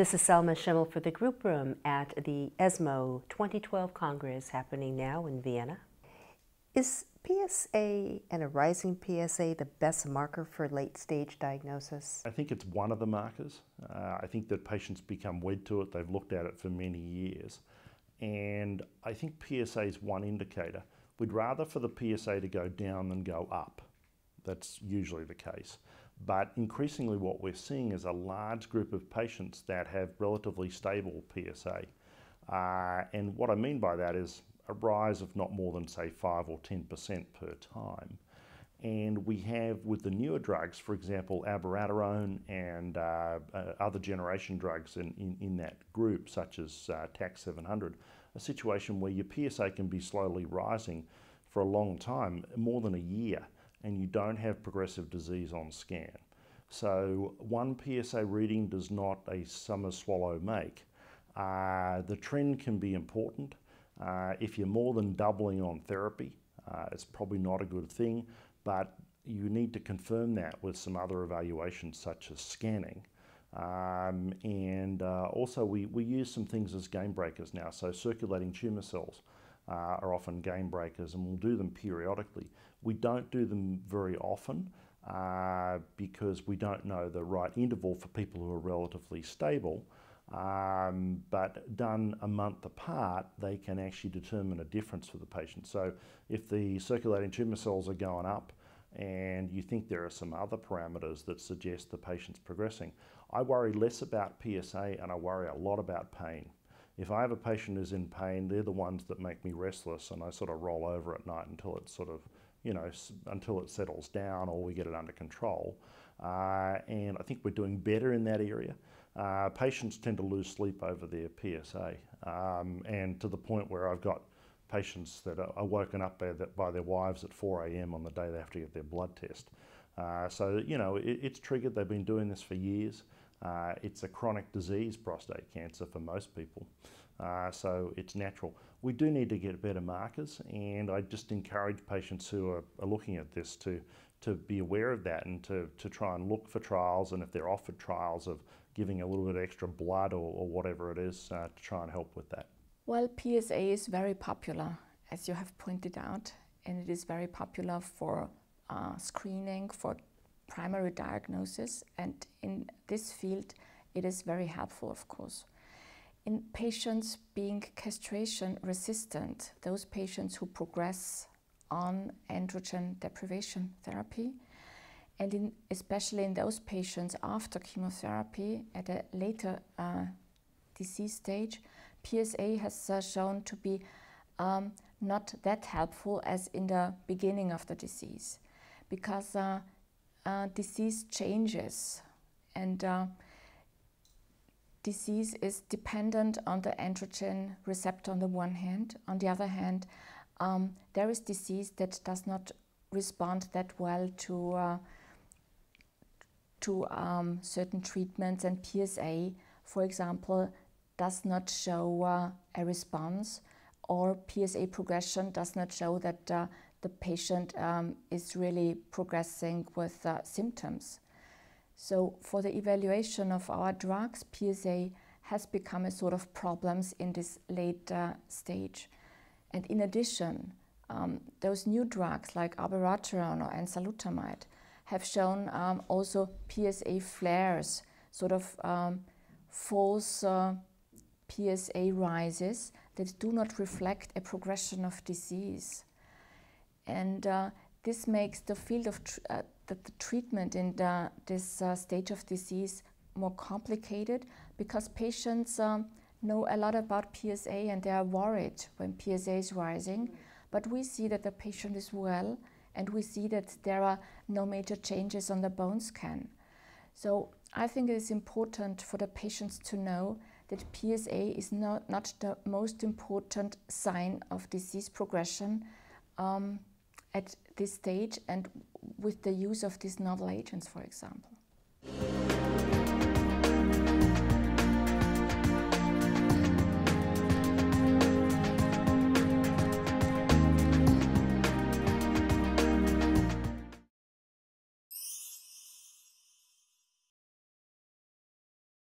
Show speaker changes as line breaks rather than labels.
this is Selma Schimmel for the Group Room at the ESMO 2012 Congress happening now in Vienna. Is PSA and a rising PSA the best marker for late-stage diagnosis?
I think it's one of the markers. I think that patients become wed to it. They've looked at it for many years. And I think PSA is one indicator. We'd rather for the PSA to go down than go up. That's usually the case. But increasingly what we're seeing is a large group of patients that have relatively stable PSA. And what I mean by that is a rise of not more than, say, 5 or 10% per time. And we have, with the newer drugs, for example, abiraterone and other generation drugs in that group, such as TAK-700, a situation where your PSA can be slowly rising for a long time, more than a year, and you don't have progressive disease on scan. So one PSA reading does not a summer swallow make. The trend can be important. If you're more than doubling on therapy, it's probably not a good thing, but you need to confirm that with some other evaluations such as scanning. Also we use some things as game breakers now. So circulating tumour cells are often game breakers, and we'll do them periodically. We don't do them very often because we don't know the right interval for people who are relatively stable. But done a month apart, they can actually determine a difference for the patient. So if the circulating tumour cells are going up and you think there are some other parameters that suggest the patient's progressing, I worry less about PSA and I worry a lot about pain. If I have a patient who's in pain, they're the ones that make me restless, and I sort of roll over at night until it sort of, until it settles down or we get it under control. And I think we're doing better in that area. Patients tend to lose sleep over their PSA, and to the point where I've got patients that are woken up by their wives at 4 a.m. on the day they have to get their blood test. So, it's triggered. They've been doing this for years. It's a chronic disease, prostate cancer, for most people. So it's natural. We do need to get better markers, and I just encourage patients who are looking at this to be aware of that and to try and look for trials, and if they're offered trials of giving a little bit of extra blood or whatever it is, to try and help with that.
Well, PSA is very popular, as you have pointed out, and it is very popular for screening, for primary diagnosis, and in this field it is very helpful, of course. In patients being castration resistant, those patients who progress on androgen deprivation therapy, and especially in those patients after chemotherapy at a later disease stage, PSA has shown to be not that helpful as in the beginning of the disease, because disease changes, and disease is dependent on the androgen receptor on the one hand. On the other hand, there is disease that does not respond that well to certain treatments, and PSA, for example, does not show a response, or PSA progression does not show that the patient is really progressing with symptoms. So for the evaluation of our drugs, PSA has become a sort of problems in this late stage. And in addition, those new drugs like abiraterone or enzalutamide have shown also PSA flares, sort of false PSA rises that do not reflect a progression of disease. And this makes the field of the treatment in this stage of disease more complicated, because patients know a lot about PSA and they are worried when PSA is rising, but we see that the patient is well, and we see that there are no major changes on the bone scan. So I think it is important for the patients to know that PSA is not the most important sign of disease progression at this stage, and with the use of these novel agents, for example.